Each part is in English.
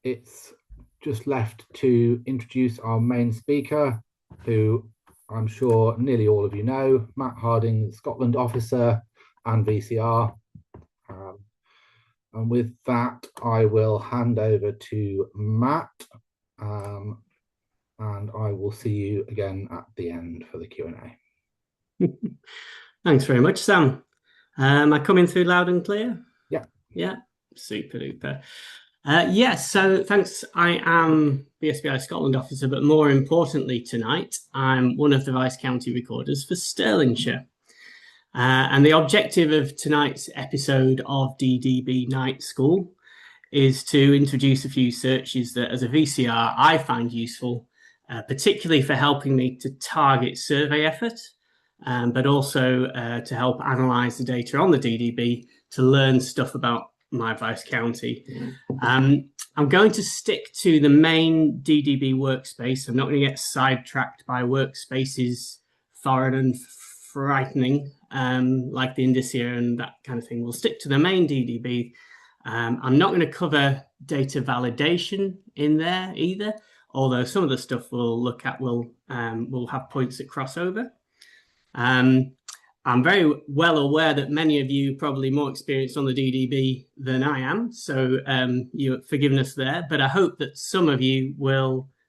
it's just left to introduce our main speaker, who I'm sure nearly all of you know, Matt Harding, Scotland officer and VCR. And with that, I will hand over to Matt, and I will see you again at the end for the Q&A. Thanks very much, Sam. Am I coming through loud and clear? Yeah. Yeah, super duper. Yes, so thanks. I am BSBI Scotland officer, but more importantly tonight, I'm one of the Vice County Recorders for Stirlingshire. And the objective of tonight's episode of DDB Night School is to introduce a few searches that, as a VCR, I find useful, particularly for helping me to target survey effort, but also to help analyse the data on the DDB to learn stuff about my Vice County. I'm going to stick to the main DDB workspace. I'm not going to get sidetracked by workspaces foreign and frightening, like the Indicia and that kind of thing. We'll stick to the main DDB. I'm not going to cover data validation in there either, although some of the stuff we'll look at will have points that cross over. I'm very well aware that many of you are probably more experienced on the DDB than I am, so you're forgiven us there. But I hope that some of you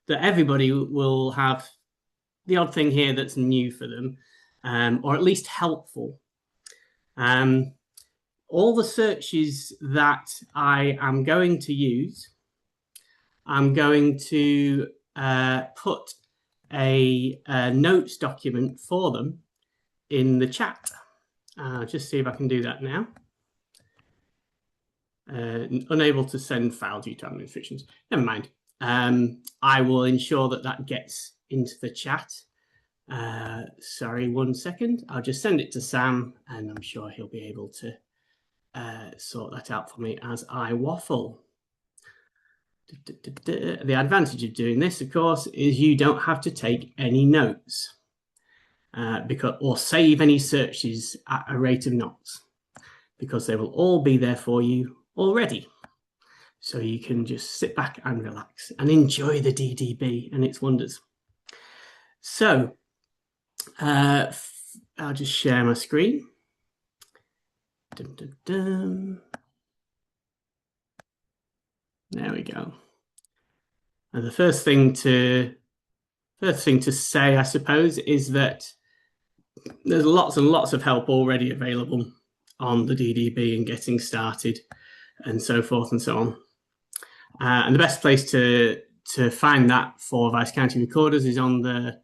that everybody will have the odd thing here that's new for them, or at least helpful. All the searches that I am going to use, I'm going to put a notes document for them in the chat. Just see if I can do that now. Unable to send file due to admin restrictions. Never mind. I will ensure that gets into the chat. Sorry, 1 second. I'll just send it to Sam, and I'm sure he'll be able to sort that out for me as I waffle. The advantage of doing this, of course, is you don't have to take any notes or save any searches at a rate of knots, because they will all be there for you already. So you can just sit back and relax and enjoy the DDB and its wonders. So I'll just share my screen. There we go. And the first thing to say, I suppose, is that there's lots and lots of help already available on the DDB and getting started and so forth and so on. And the best place to find that for Vice County Recorders is on the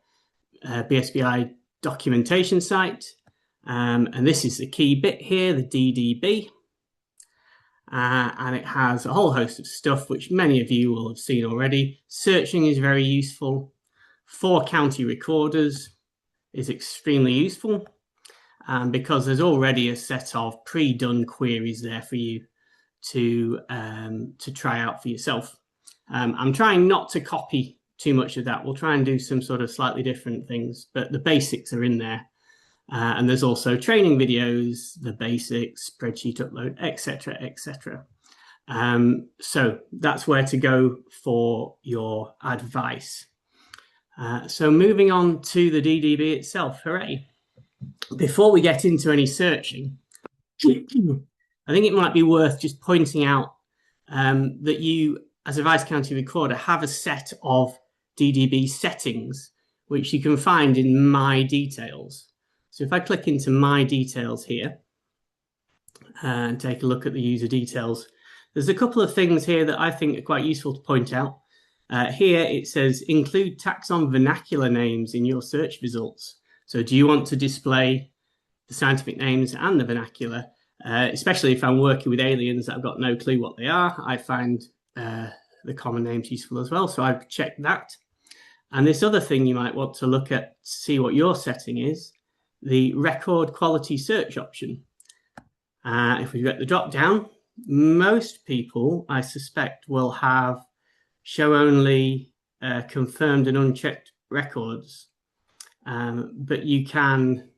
BSBI documentation site. And this is the key bit here, the DDB. And it has a whole host of stuff which many of you will have seen already. Searching is very useful. For county recorders is extremely useful because there's already a set of pre-done queries there for you to try out for yourself. I'm trying not to copy too much of that. We'll try and do some sort of slightly different things, but the basics are in there. And there's also training videos, the basics, spreadsheet upload, etc., etc. So that's where to go for your advice. So moving on to the DDB itself, hooray. Before we get into any searching, I think it might be worth just pointing out that you, as a Vice County Recorder, have a set of DDB settings, which you can find in My Details. So if I click into My Details here and take a look at the user details, there's a couple of things here that I think are quite useful to point out. Here it says include taxon vernacular names in your search results. So do you want to display the scientific names and the vernacular, especially if I'm working with aliens that I've got no clue what they are? I find the common names useful as well. So I've checked that. And this other thing you might want to look at to see what your setting is, the record quality search option. If we get the drop down, most people, I suspect, will have show only confirmed and unchecked records. But you can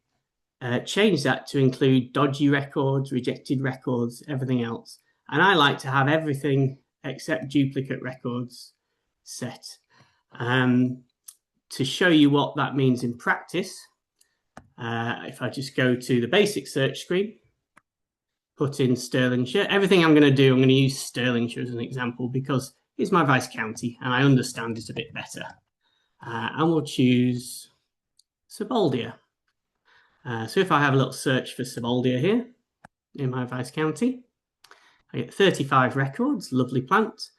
change that to include dodgy records, rejected records, everything else. And I like to have everything accept duplicate records set. To show you what that means in practice, if I just go to the basic search screen, put in Stirlingshire, everything I'm going to do, I'm going to use Stirlingshire as an example because it's my vice county and I understand it a bit better. And we'll choose Subaldia. So if I have a little search for Subaldia here in my vice county, I get 35 records, lovely plant.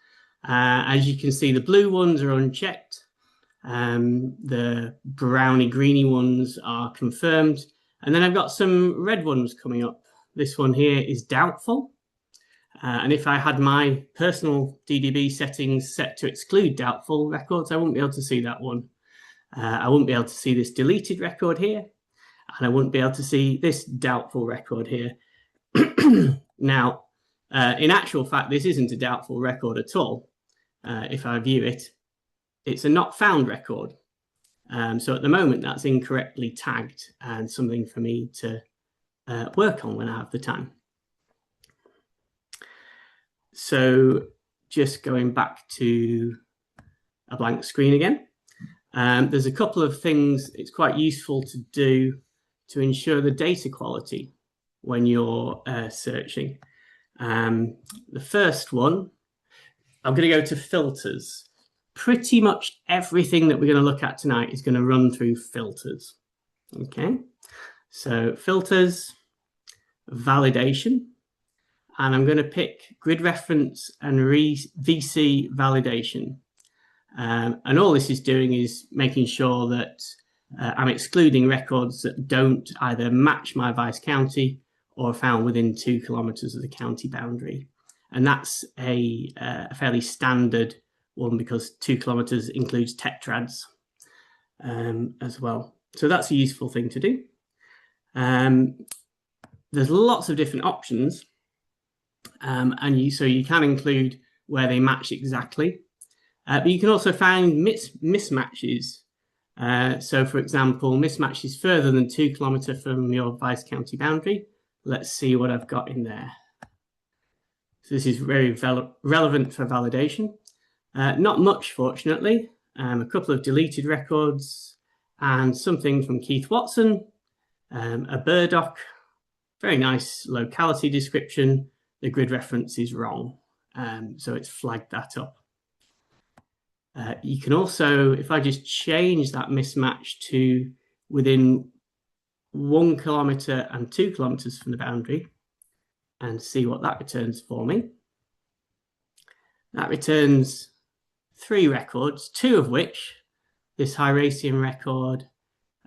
As you can see, the blue ones are unchecked. The browny greeny ones are confirmed. And then I've got some red ones coming up. This one here is doubtful. And if I had my personal DDB settings set to exclude doubtful records, I wouldn't be able to see that one. I wouldn't be able to see this deleted record here. And I wouldn't be able to see this doubtful record here. Now, in actual fact, this isn't a doubtful record at all. If I view it, it's a not found record. So at the moment, that's incorrectly tagged and something for me to work on when I have the time. So just going back to a blank screen again. There's a couple of things it's quite useful to do to ensure the data quality when you're searching. The first one, I'm going to go to filters. Pretty much everything that we're going to look at tonight is going to run through filters. Okay, so filters, validation, and I'm going to pick grid reference and VC validation. And all this is doing is making sure that I'm excluding records that don't either match my vice county or are found within 2 kilometers of the county boundary. And that's a fairly standard one because 2 kilometers includes tetrads as well. So that's a useful thing to do. There's lots of different options. So you can include where they match exactly. But you can also find mismatches. So for example, mismatches further than 2 kilometers from your vice county boundary. Let's see what I've got in there. So this is very relevant for validation. Not much, fortunately. A couple of deleted records and something from Keith Watson, a Burdock, very nice locality description. The grid reference is wrong, so it's flagged that up. You can also, if I just change that mismatch to within 1 kilometer and 2 kilometers from the boundary and see what that returns for me. That returns 3 records, 2 of which, this Hieracium record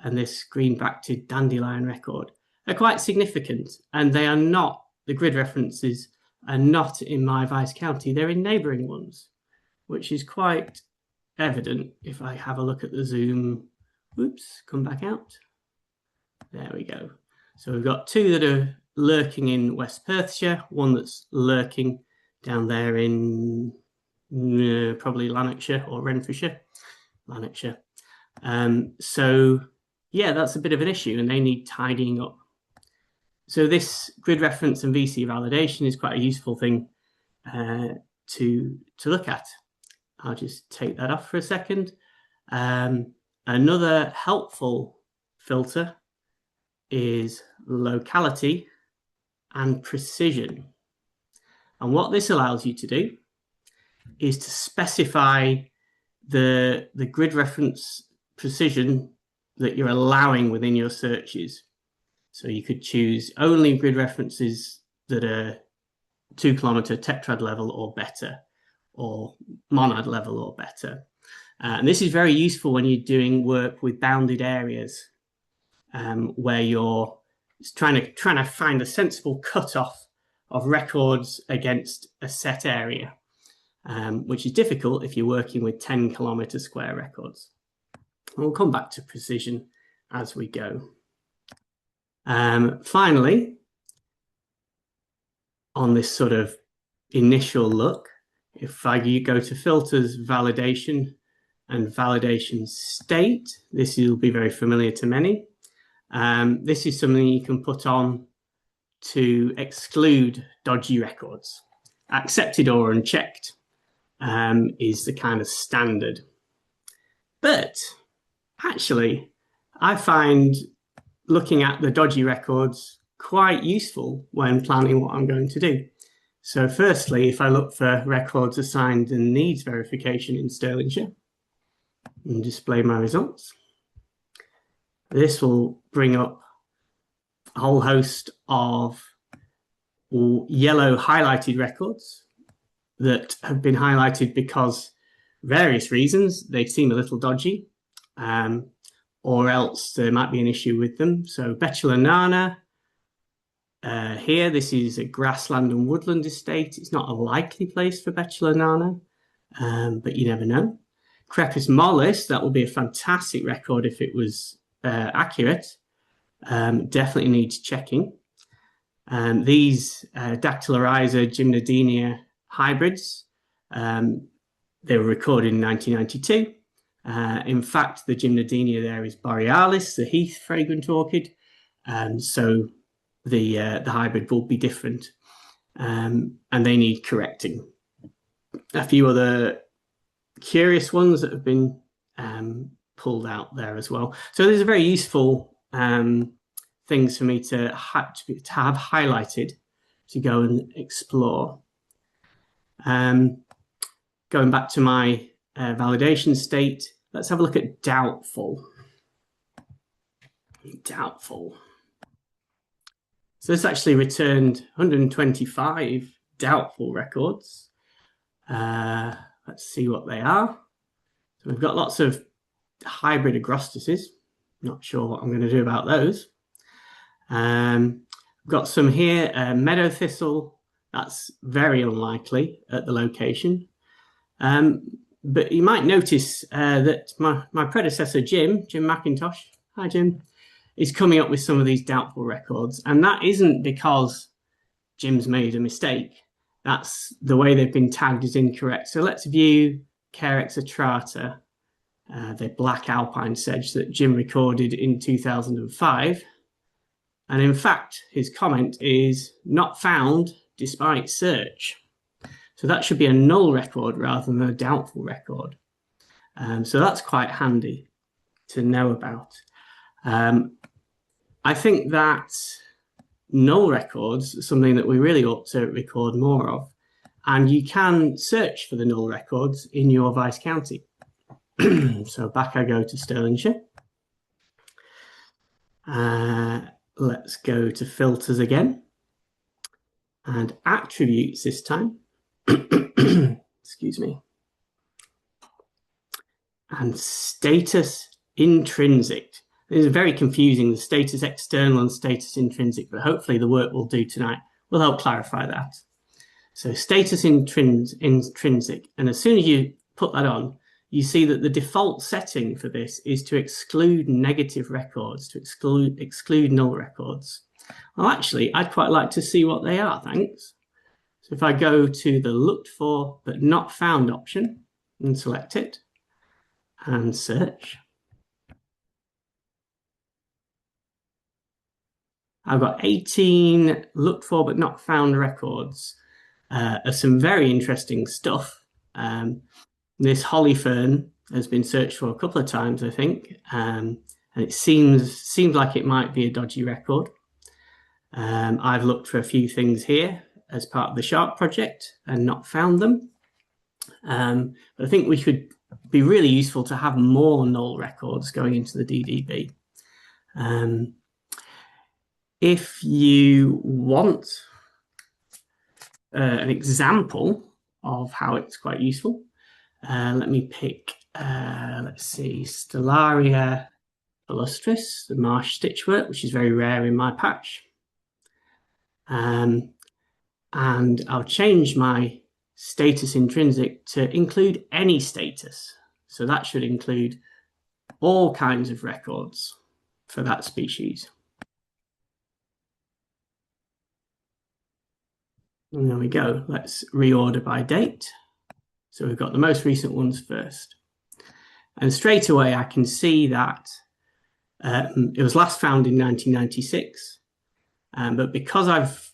and this green-backed dandelion record, are quite significant, and they are not, the grid references are not in my vice county, they're in neighbouring ones, which is quite evident if I have a look at the zoom. Oops, come back out. There we go. So we've got 2 that are lurking in West Perthshire, one that's lurking down there in probably Lanarkshire or Renfrewshire, Lanarkshire. So yeah, that's a bit of an issue and they need tidying up. So this grid reference and VC validation is quite a useful thing to look at. I'll just take that off for a second. Another helpful filter is locality and precision. And what this allows you to do is to specify the grid reference precision that you're allowing within your searches. So you could choose only grid references that are 2 kilometer tetrad level or better, or monad level or better. And this is very useful when you're doing work with bounded areas, where you're trying to find a sensible cutoff of records against a set area, which is difficult if you're working with 10 kilometer square records. And we'll come back to precision as we go. Finally, on this sort of initial look, if you go to filters, validation, and validation state, this will be very familiar to many. This is something you can put on to exclude dodgy records, accepted or unchecked. is the kind of standard. But actually, I find looking at the dodgy records quite useful when planning what I'm going to do. So firstly, if I look for records assigned and needs verification in Stirlingshire and display my results, this will bring up a whole host of yellow highlighted records that have been highlighted because various reasons they seem a little dodgy, or else there might be an issue with them. So Bechulanana, here, this is a grassland and woodland estate. It's not a likely place for Bechulanana, but you never know. Crepus mollis, that would be a fantastic record if it was accurate. Definitely needs checking. These Dactylorhiza gymnodenia hybrids, they were recorded in 1992. In fact, the gymnodenia there is borealis, the heath fragrant orchid. So the hybrid will be different, and they need correcting. A few other curious ones that have been pulled out there as well. So these are very useful things for me to have highlighted to go and explore. Going back to my validation state, let's have a look at doubtful. Doubtful. So this actually returned 125 doubtful records. Let's see what they are. So we've got lots of hybrid agrostuses. Not sure what I'm going to do about those. We've got some here, meadow thistle. That's very unlikely at the location. But you might notice that my predecessor, Jim McIntosh, hi Jim, is coming up with some of these doubtful records. And that isn't because Jim's made a mistake. That's the way they've been tagged as incorrect. So let's view Carex atrata, the black alpine sedge that Jim recorded in 2005. And in fact, his comment is not found despite search. So that should be a null record rather than a doubtful record. So that's quite handy to know about. I think that null records are something that we really ought to record more of. And you can search for the null records in your vice county. So back I go to Stirlingshire. Let's go to filters again. And attributes this time. Excuse me. And status intrinsic. This is very confusing, the status external and status intrinsic, but hopefully the work we'll do tonight will help clarify that. So status intrinsic, and as soon as you put that on, you see that the default setting for this is to exclude negative records, to exclude null records. Well, actually, I'd quite like to see what they are, thanks. So if I go to the looked for but not found option and select it and search, I've got 18 looked for but not found records of some very interesting stuff. This holly fern has been searched for a couple of times, I think, and it seems like it might be a dodgy record. I've looked for a few things here as part of the Sharp project and not found them. But I think we could be really useful to have more null records going into the DDB. If you want an example of how it's quite useful, let me pick, let's see, Stellaria palustris, the marsh stitchwort, which is very rare in my patch. And I'll change my status intrinsic to include any status. So that should include all kinds of records for that species. And there we go. Let's reorder by date. So we've got the most recent ones first. And straight away, I can see that it was last found in 1996. But because I've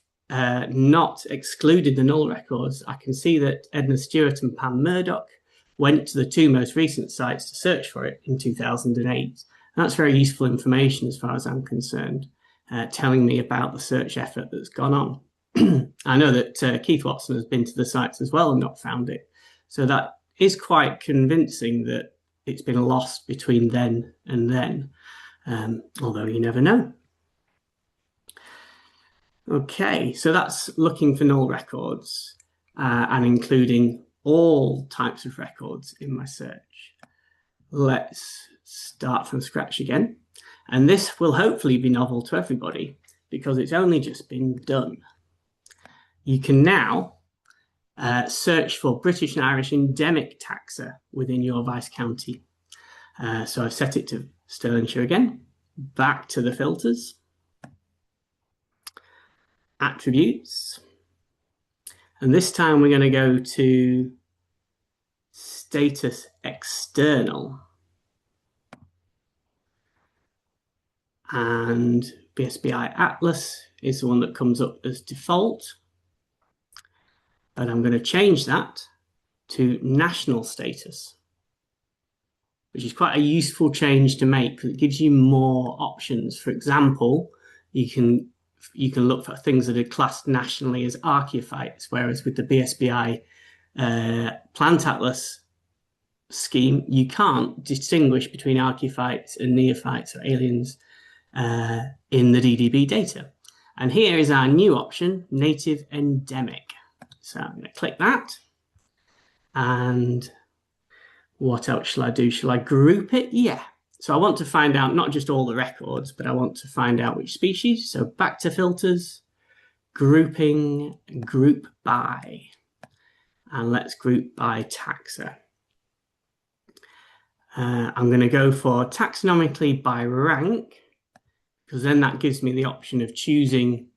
not excluded the null records, I can see that Edna Stewart and Pam Murdoch went to the two most recent sites to search for it in 2008. And that's very useful information as far as I'm concerned, telling me about the search effort that's gone on. I know that Keith Watson has been to the sites as well and not found it. So that is quite convincing that it's been lost between then and then, although you never know. Okay, so that's looking for null records and including all types of records in my search. Let's start from scratch again. And this will hopefully be novel to everybody because it's only just been done. You can now search for British and Irish endemic taxa within your Vice County. So I've set it to Stirlingshire again, back to the filters, attributes, and this time we're going to go to status external, and BSBI Atlas is the one that comes up as default. But I'm going to change that to national status, which is quite a useful change to make because it gives you more options. For example, you can look for things that are classed nationally as archaeophytes, whereas with the BSBI Plant Atlas scheme, you can't distinguish between archaeophytes and neophytes or aliens in the DDB data. And here is our new option, native endemic. So I'm going to click that. And what else shall I do? Shall I group it? Yeah. So I want to find out not just all the records, but I want to find out which species. So back to filters, grouping, group by. And let's group by taxa. I'm going to go for taxonomically by rank, because then that gives me the option of choosing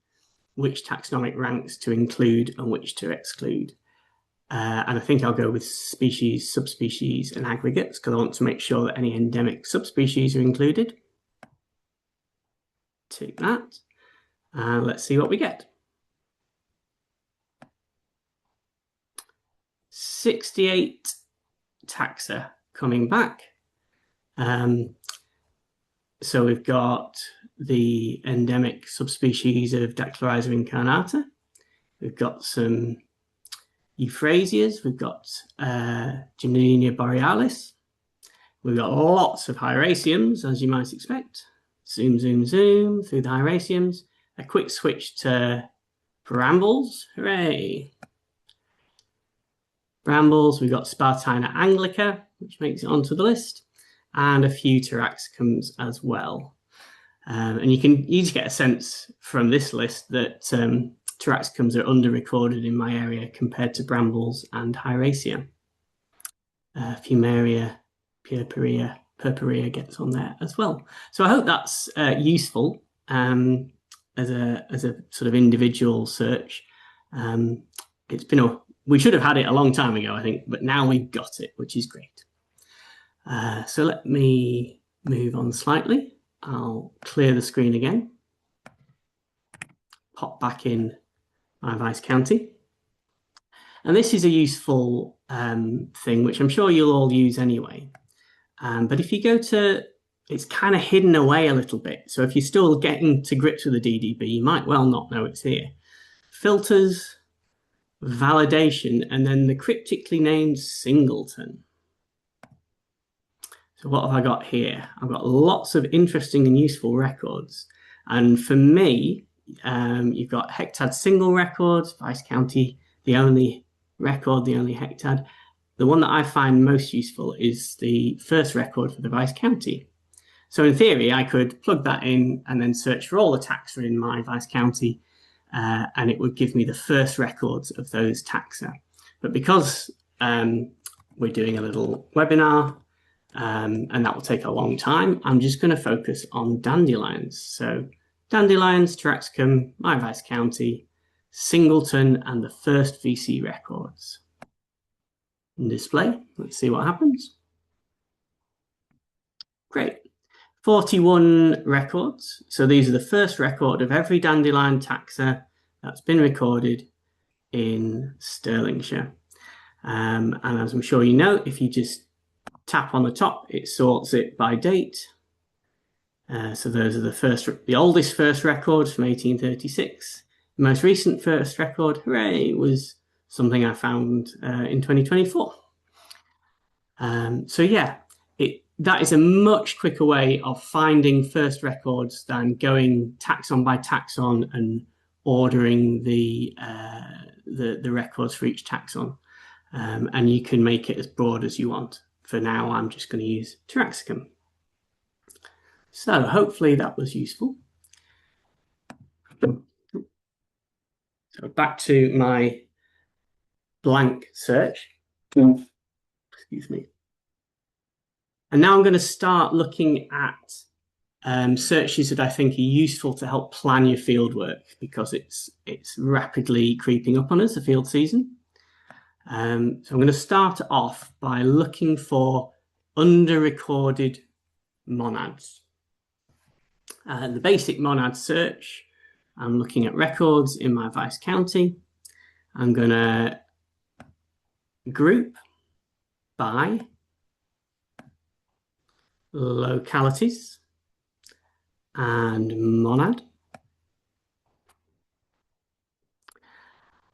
which taxonomic ranks to include and which to exclude. And I think I'll go with species, subspecies, and aggregates because I want to make sure that any endemic subspecies are included. Take that, and let's see what we get. 68 taxa coming back. So we've got the endemic subspecies of Dactylorhiza incarnata. We've got some Euphrasias. We've got Gymnodenia borealis. We've got lots of Hieraciums, as you might expect. Zoom, zoom, zoom through the Hieraciums. A quick switch to brambles. Hooray! Brambles, we've got Spartina anglica, which makes it onto the list, and a few Taraxacums as well. And you can easily get a sense from this list that Taraxacums are under-recorded in my area compared to brambles and Hieracia. Fumaria, purpurea gets on there as well. So I hope that's useful as a sort of individual search. It's been we should have had it a long time ago, I think, but now we've got it, which is great. So let me move on slightly. I'll clear the screen again, pop back in my Vice County. And this is a useful thing, which I'm sure you'll all use anyway. But if you go to, it's kind of hidden away a little bit. So if you're still getting to grips with the DDB, you might well not know it's here. Filters, validation, and then the cryptically named singleton. So what have I got here? I've got lots of interesting and useful records. And for me, you've got hectad single records, Vice County, the only record, the only hectad. The one that I find most useful is the first record for the Vice County. So in theory, I could plug that in and then search for all the taxa in my Vice County, and it would give me the first records of those taxa. But because we're doing a little webinar, and that will take a long time, I'm just going to focus on dandelions. So dandelions, Taraxacum, my Vice County, singleton, and the first VC records. In display, let's see what happens. Great. 41 records. So these are the first record of every dandelion taxa that's been recorded in Stirlingshire. And as I'm sure you know, if you just tap on the top, it sorts it by date. So those are the oldest first records from 1836. The most recent first record, hooray, was something I found in 2024. So yeah, that is a much quicker way of finding first records than going taxon by taxon and ordering the records for each taxon. And you can make it as broad as you want. For now, I'm just going to use Taraxacum. So hopefully that was useful. So back to my blank search. Excuse me. And now I'm going to start looking at searches that I think are useful to help plan your field work, because it's rapidly creeping up on us, the field season. So I'm going to start off by looking for under-recorded monads. The basic monad search, I'm looking at records in my Vice County. I'm going to group by localities and monad.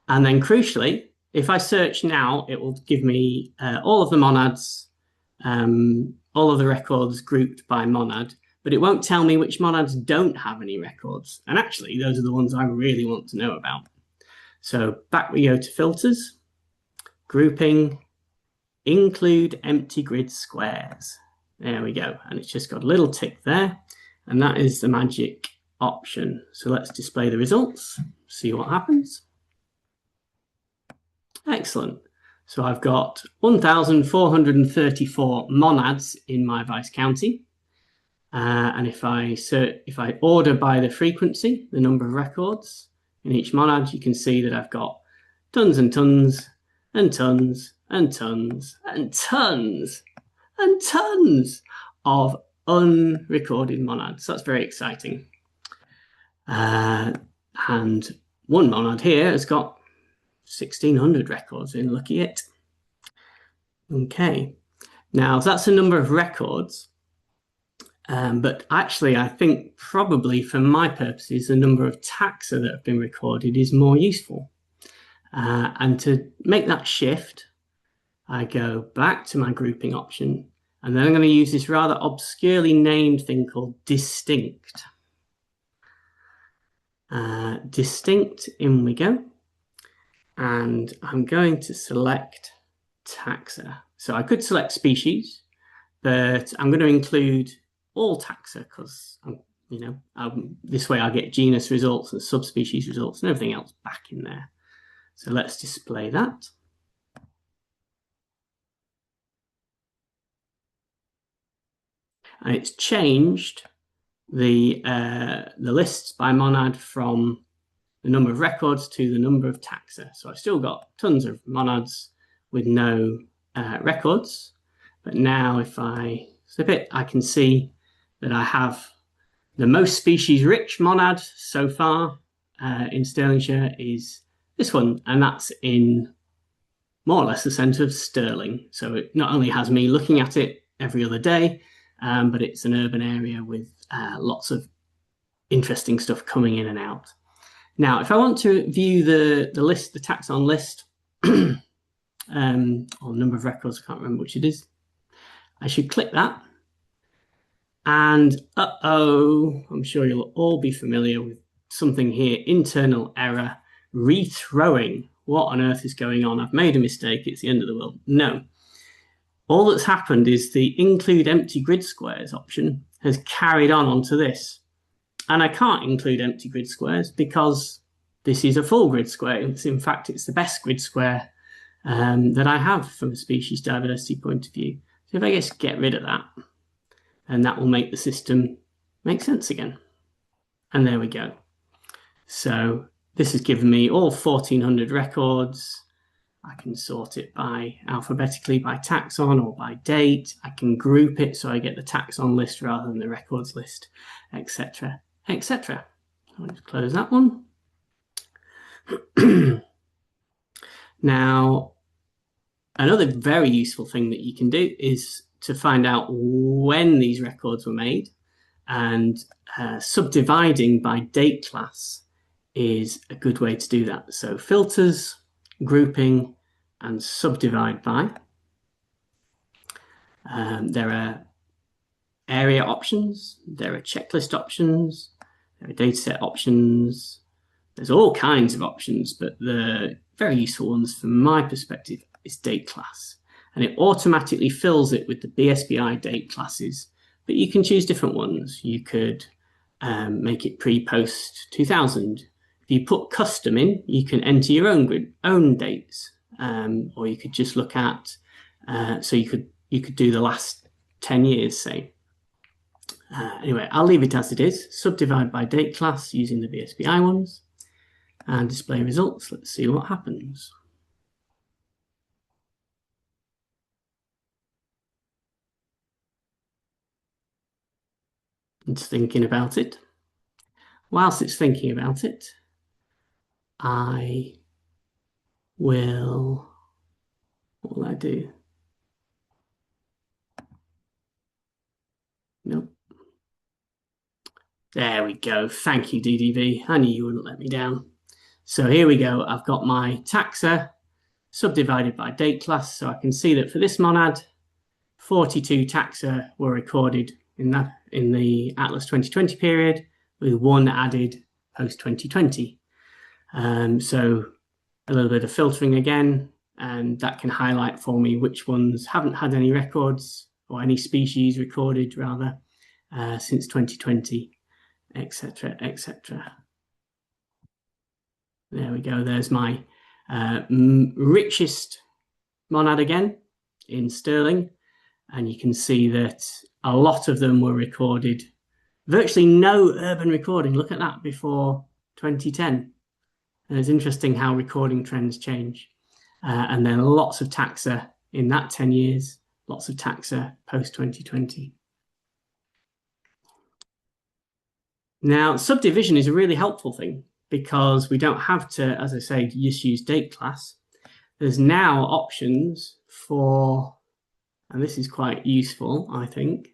And then crucially, if I search now, it will give me all of the monads, all of the records grouped by monad, but it won't tell me which monads don't have any records. And actually, those are the ones I really want to know about. So back we go to filters, grouping, include empty grid squares. There we go. And it's just got a little tick there. And that is the magic option. So let's display the results, see what happens. Excellent. So I've got 1,434 monads in my Vice County. And if I order by the frequency, the number of records in each monad, you can see that I've got tons and tons and tons and tons and tons and tons of unrecorded monads. So that's very exciting. And one monad here has got 1,600 records in, lucky it. Okay, now that's a number of records, but actually I think probably for my purposes the number of taxa that have been recorded is more useful. And to make that shift, I go back to my grouping option, and then I'm going to use this rather obscurely named thing called distinct. Distinct, in we go. And I'm going to select taxa. So I could select species, but I'm going to include all taxa because this way I get genus results and subspecies results and everything else back in there. So let's display that. And it's changed the lists by monad from the number of records to the number of taxa. So I've still got tons of monads with no records, but now if I flip it, I can see that I have the most species rich monad so far in Stirlingshire is this one, and that's in more or less the centre of Stirling. So it not only has me looking at it every other day, but it's an urban area with lots of interesting stuff coming in and out. Now, if I want to view the list, the taxon list, or number of records, I can't remember which it is, I should click that. And I'm sure you'll all be familiar with something here, internal error, rethrowing. What on earth is going on? I've made a mistake, it's the end of the world. No. All that's happened is the include empty grid squares option has carried on onto this. And I can't include empty grid squares because this is a full grid square. In fact, it's the best grid square that I have from a species diversity point of view. So if I just get rid of that, and that will make the system make sense again. And there we go. So this has given me all 1,400 records. I can sort it by alphabetically by taxon or by date. I can group it so I get the taxon list rather than the records list, etc., etc. I'll just close that one. Now, another very useful thing that you can do is to find out when these records were made, and subdividing by date class is a good way to do that. So filters, grouping, and subdivide by. There are area options, there are checklist options, there are dataset options. There's all kinds of options, but the very useful ones from my perspective is date class. And it automatically fills it with the BSBI date classes, but you can choose different ones. You could make it pre-post 2000. If you put custom in, you can enter your own dates, or you could just look at, so you could do the last 10 years, say. Anyway, I'll leave it as it is. Subdivide by date class using the BSBI ones and display results. Let's see what happens. It's thinking about it. Whilst it's thinking about it, I will, what will I do? Nope. There we go. Thank you, DDB. I knew you wouldn't let me down. So here we go. I've got my taxa subdivided by date class. So I can see that for this monad, 42 taxa were recorded in the Atlas 2020 period, with one added post 2020. So a little bit of filtering again, and that can highlight for me which ones haven't had any records, or any species recorded rather, since 2020, etc., etc. There we go. There's my richest monad again in Sterling, and you can see that a lot of them were recorded. Virtually no urban recording. Look at that before 2010. And it's interesting how recording trends change. And then lots of taxa in that 10 years, lots of taxa post 2020. Now, subdivision is a really helpful thing because we don't have to, as I say, just use date class. There's now options for, and this is quite useful, I think.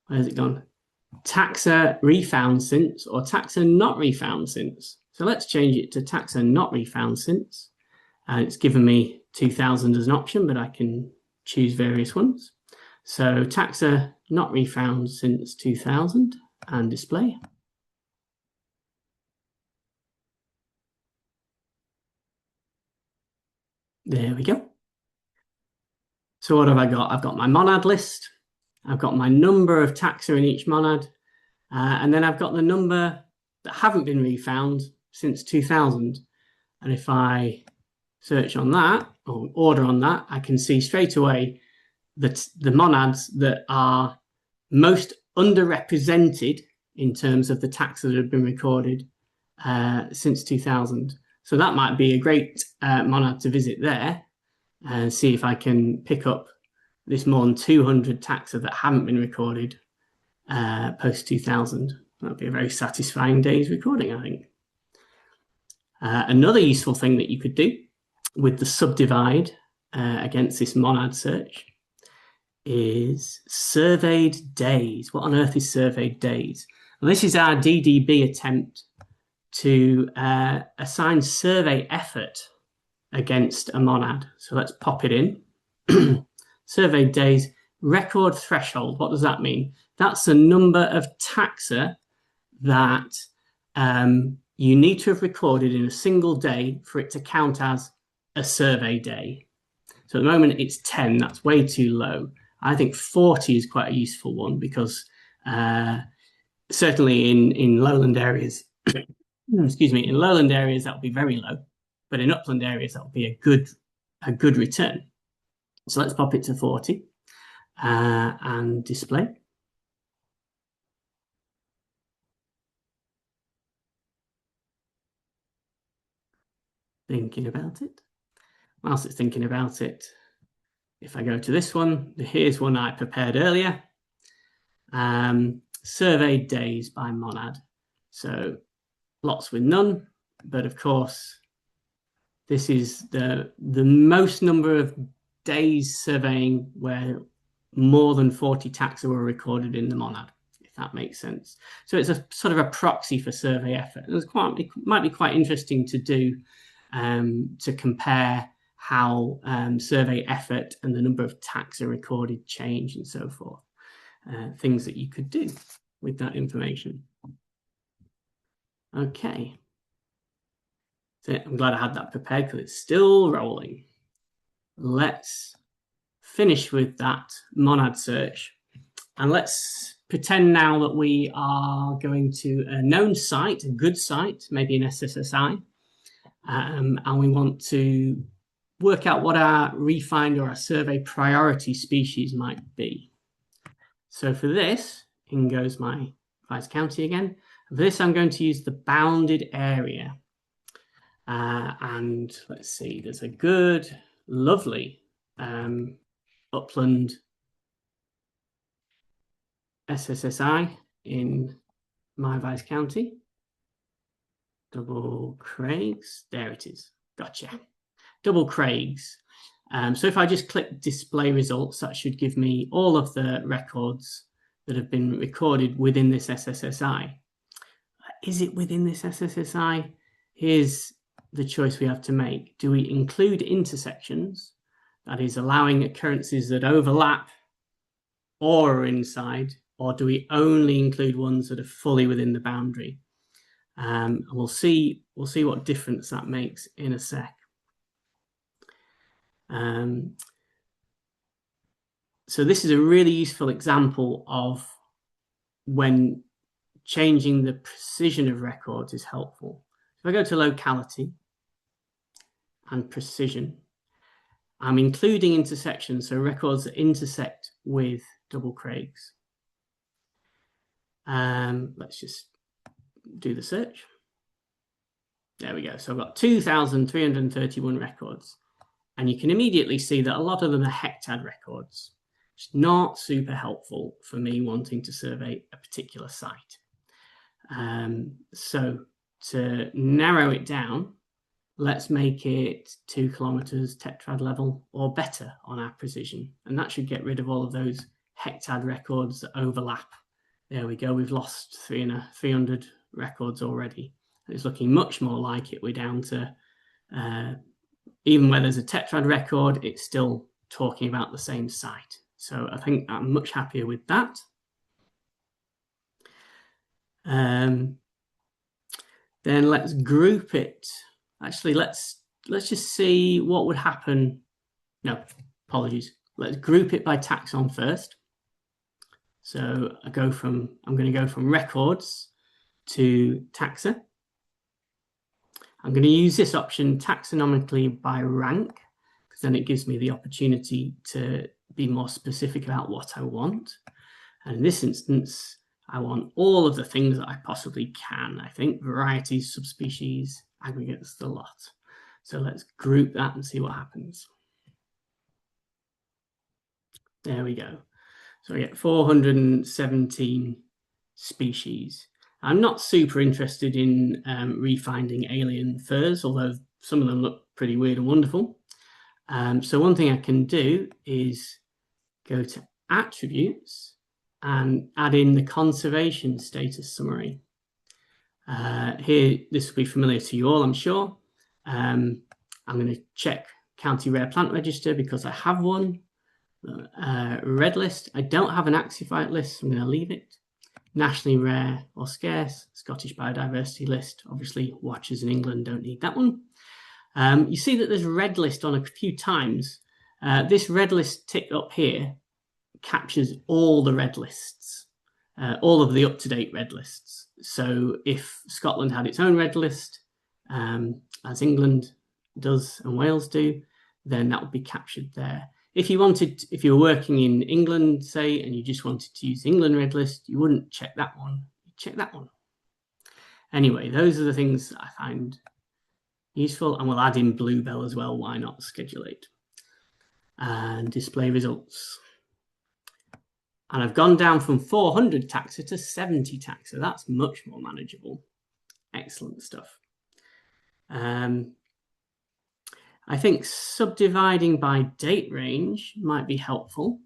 Where's it gone? Taxa refound since, or taxa not refound since. So let's change it to taxa not refound since. It's given me 2000 as an option, but I can choose various ones. So taxa not refound since 2000 and display. There we go. So what have I got? I've got my monad list. I've got my number of taxa in each monad. And then I've got the number that haven't been refound since 2000. And if I search on that, or order on that, I can see straight away that the monads that are most underrepresented in terms of the taxa that have been recorded since 2000. So that might be a great monad to visit there and see if I can pick up this more than 200 taxa that haven't been recorded post 2000. That'd be a very satisfying day's recording, I think. Another useful thing that you could do with the subdivide against this monad search is surveyed days. What on earth is surveyed days? Well, this is our DDB attempt to assign survey effort against a monad. So let's pop it in. Surveyed days, record threshold. What does that mean? That's the number of taxa that you need to have recorded in a single day for it to count as a survey day. So at the moment it's 10, that's way too low. I think 40 is quite a useful one because certainly in lowland areas, excuse me, in lowland areas that will be very low, but in upland areas that will be a good return. So let's pop it to 40 and display. Thinking about it. Whilst it's thinking about it, if I go to this one, here's one I prepared earlier. Surveyed days by monad. So lots with none, but of course, this is the most number of days surveying where more than 40 taxa were recorded in the monad, if that makes sense. So it's a sort of a proxy for survey effort. It might be quite interesting to do to compare how survey effort and the number of taxa recorded change and so forth. Things that you could do with that information. Okay. So I'm glad I had that prepared because it's still rolling. Let's finish with that monad search. And let's pretend now that we are going to a known site, a good site, maybe an SSSI, and we want to work out what our refined or our survey priority species might be. So for this, in goes my Vice County again. For this, I'm going to use the bounded area. And let's see, there's a good, lovely upland SSSI in my Vice County. Double Craigs, there it is, gotcha. Double Craigs. So if I just click display results, that should give me all of the records that have been recorded within this SSSI. Is it within this SSSI? Here's the choice we have to make. Do we include intersections, that is allowing occurrences that overlap or are inside, or do we only include ones that are fully within the boundary? And we'll see what difference that makes in a sec. So this is a really useful example of when changing the precision of records is helpful. If I go to locality and precision, I'm including intersections, so records that intersect with Double Craigs. Let's just do the search. There we go. So I've got 2,331 records. And you can immediately see that a lot of them are hectad records. It's not super helpful for me wanting to survey a particular site. So to narrow it down, let's make it 2 kilometers tetrad level or better on our precision. And that should get rid of all of those hectad records that overlap. There we go. We've lost 300 records already. It's looking much more like it. We're down to, even where there's a tetrad record, it's still talking about the same site. So I think I'm much happier with that. Then let's group it. Actually, let's just see what would happen. No, apologies. Let's group it by taxon first. So I'm going to go from records to taxa. I'm going to use this option taxonomically by rank, because then it gives me the opportunity to be more specific about what I want. And in this instance, I want all of the things that I possibly can. I think varieties, subspecies, aggregates, the lot. So let's group that and see what happens. There we go. So I get 417 species. I'm not super interested in refinding alien furs, although some of them look pretty weird and wonderful. So one thing I can do is go to attributes and add in the conservation status summary. Here, this will be familiar to you all, I'm sure. I'm going to check County Rare Plant Register because I have one. Red list, I don't have an Axiphyte list, so I'm going to leave it. Nationally rare or scarce, Scottish biodiversity list. Obviously, watchers in England don't need that one. You see that there's red list on a few times. This red list tick up here captures all the red lists, all of the up-to-date red lists. So if Scotland had its own red list, as England does and Wales do, then that would be captured there. If you were working in England, say, and you just wanted to use England red list, you wouldn't check that one, you'd check that one. Anyway, those are the things that I find useful, and we'll add in Bluebell as well. Why not? Schedule 8 and display results. And I've gone down from 400 taxa to 70 taxa. That's much more manageable. Excellent stuff. I think subdividing by date range might be helpful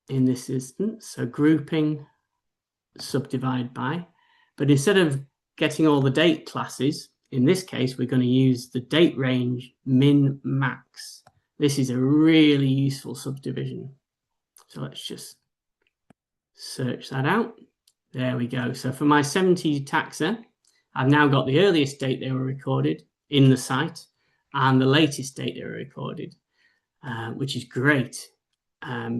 in this instance. So grouping, subdivide by, but instead of getting all the date classes, in this case, we're going to use the date range min max. This is a really useful subdivision. So let's just search that out. There we go. So for my 70 taxa, I've now got the earliest date they were recorded in the site and the latest date they were recorded, which is great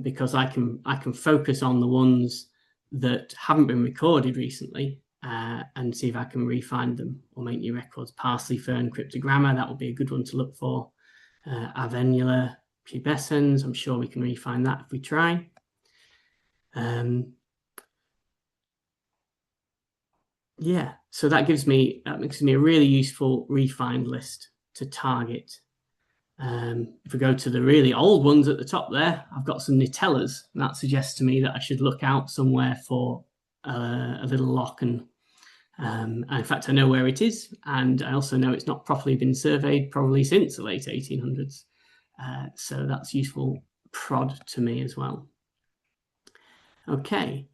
because I can focus on the ones that haven't been recorded recently and see if I can re-find them or make new records. Parsley fern cryptogramma, that would be a good one to look for. Avenula pubescens, I'm sure we can re-find that if we try. Yeah, so that gives me a really useful refined list to target. If we go to the really old ones at the top there, I've got some Nitellas, and that suggests to me that I should look out somewhere for a little lock. And in fact, I know where it is, and I also know it's not properly been surveyed probably since the late 1800s. So that's useful prod to me as well. Okay.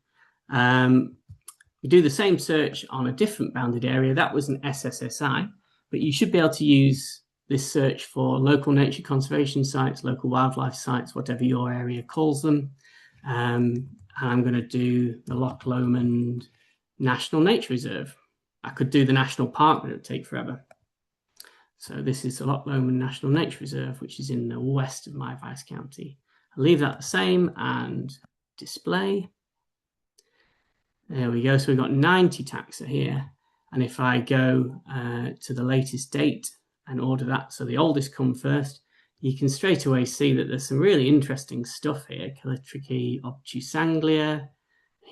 We do the same search on a different bounded area. That was an SSSI, but you should be able to use this search for local nature conservation sites, local wildlife sites, whatever your area calls them. And I'm going to do the Loch Lomond National Nature Reserve. I could do the National Park, but it would take forever. So this is the Loch Lomond National Nature Reserve, which is in the west of my Vice County. I'll leave that the same and display. There we go. So we've got 90 taxa here. And if I go to the latest date and order that, so the oldest come first, you can straight away see that there's some really interesting stuff here. Calitrichae obtusanglia,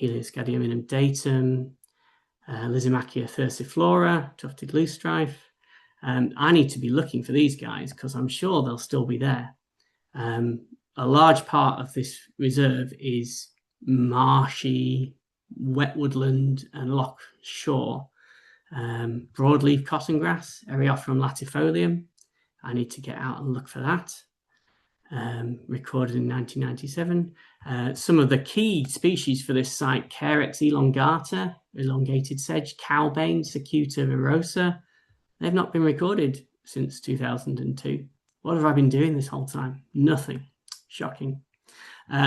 Helioscadium datum, Lizomachia thursiflora, tufted loosestrife. I need to be looking for these guys because I'm sure they'll still be there. A large part of this reserve is marshy, wet woodland and loch shore. Broadleaf cotton grass, Eriophorum latifolium. I need to get out and look for that. Recorded in 1997. Some of the key species for this site, Carex elongata, elongated sedge, cowbane, Cicuta virosa. They've not been recorded since 2002. What have I been doing this whole time? Nothing. Shocking.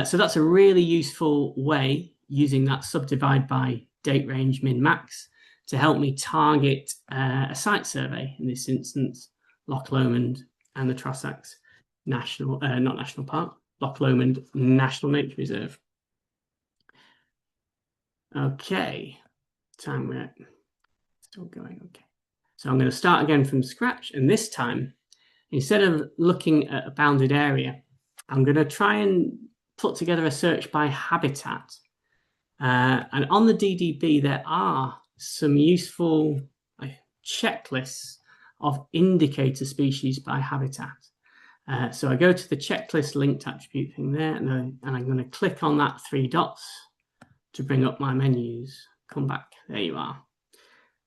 So that's a really useful way using that subdivide by date range min max to help me target a site survey, in this instance, Loch Lomond and the Trossachs National, not National Park, Loch Lomond National Nature Reserve. Okay, time we're still going, okay. So I'm going to start again from scratch, and this time, instead of looking at a bounded area, I'm going to try and put together a search by habitat. And on the DDB, there are some useful checklists of indicator species by habitat. So I go to the checklist linked attribute thing there, and I'm going to click on that 3 dots to bring up my menus. Come back, there you are.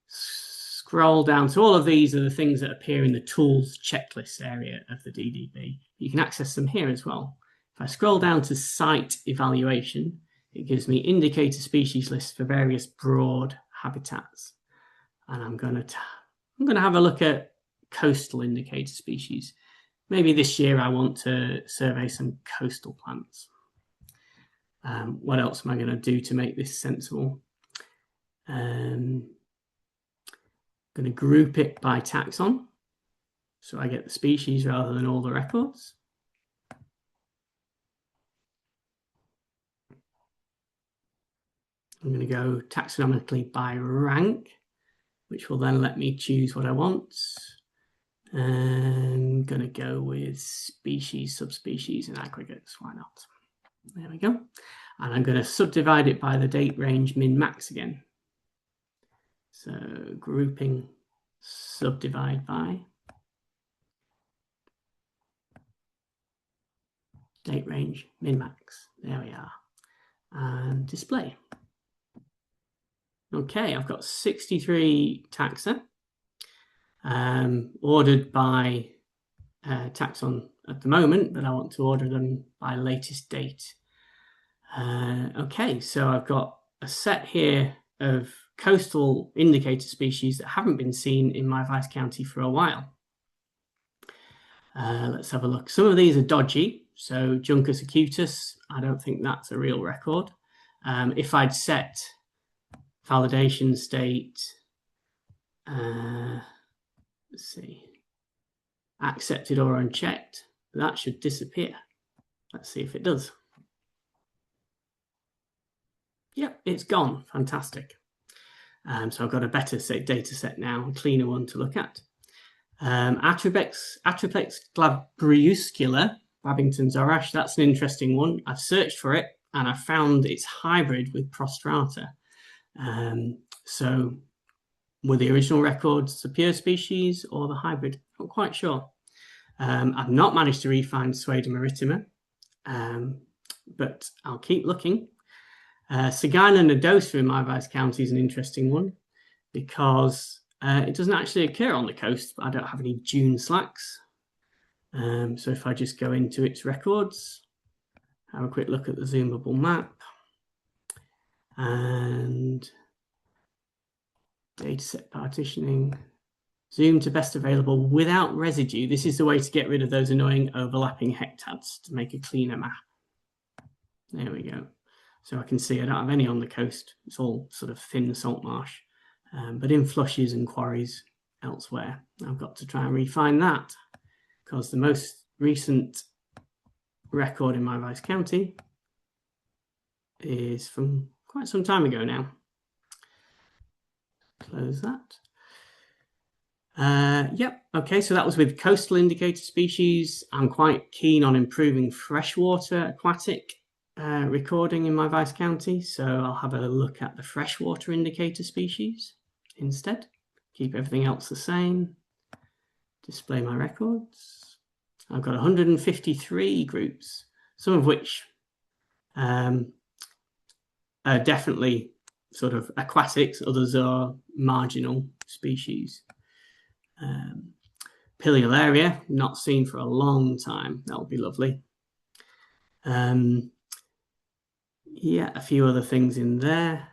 Scroll down. So all of these are the things that appear in the tools checklist area of the DDB. You can access them here as well. If I scroll down to site evaluation, it gives me indicator species lists for various broad habitats. And I'm going to have a look at coastal indicator species. Maybe this year I want to survey some coastal plants. What else am I going to do to make this sensible? I'm going to group it by taxon, so I get the species rather than all the records. I'm going to go taxonomically by rank, which will then let me choose what I want. I'm going to go with species, subspecies, and aggregates. Why not? There we go. And I'm going to subdivide it by the date range min-max again. So grouping, subdivide by date range min-max. There we are. And display. Okay, I've got 63 taxa ordered by Taxon at the moment, but I want to order them by latest date. Okay, so I've got a set here of coastal indicator species that haven't been seen in my Vice County for a while. Let's have a look. Some of these are dodgy. So Juncus acutus, I don't think that's a real record. If I'd set validation state, let's see, accepted or unchecked, that should disappear. Let's see if it does. Yep, it's gone. Fantastic. So I've got a better data set now, a cleaner one to look at. Atriplex glabriuscula, Babington Zorash, that's an interesting one. I've searched for it and I found it's hybrid with Prostrata. So were the original records the pure species or the hybrid? Not quite sure. I've not managed to re-find Sueda maritima, but I'll keep looking. Sagina nodosa in my Vice County is an interesting one because it doesn't actually occur on the coast, but I don't have any dune slacks. So if I just go into its records, have a quick look at the zoomable map and dataset partitioning, zoom to best available without residue. This is the way to get rid of those annoying overlapping hectads to make a cleaner map. There we go. So I can see I don't have any on the coast. It's all sort of thin salt marsh. But in flushes and quarries elsewhere, I've got to try and refine that because the most recent record in my Vice County is from quite some time ago now. Close that. Yep, okay, so that was with coastal indicator species. I'm quite keen on improving freshwater aquatic recording in my Vice County, so I'll have a look at the freshwater indicator species instead. Keep everything else the same. Display my records. I've got 153 groups, some of which are definitely sort of aquatics, others are marginal species. Pileolaria, not seen for a long time. That would be lovely. Yeah, a few other things in there.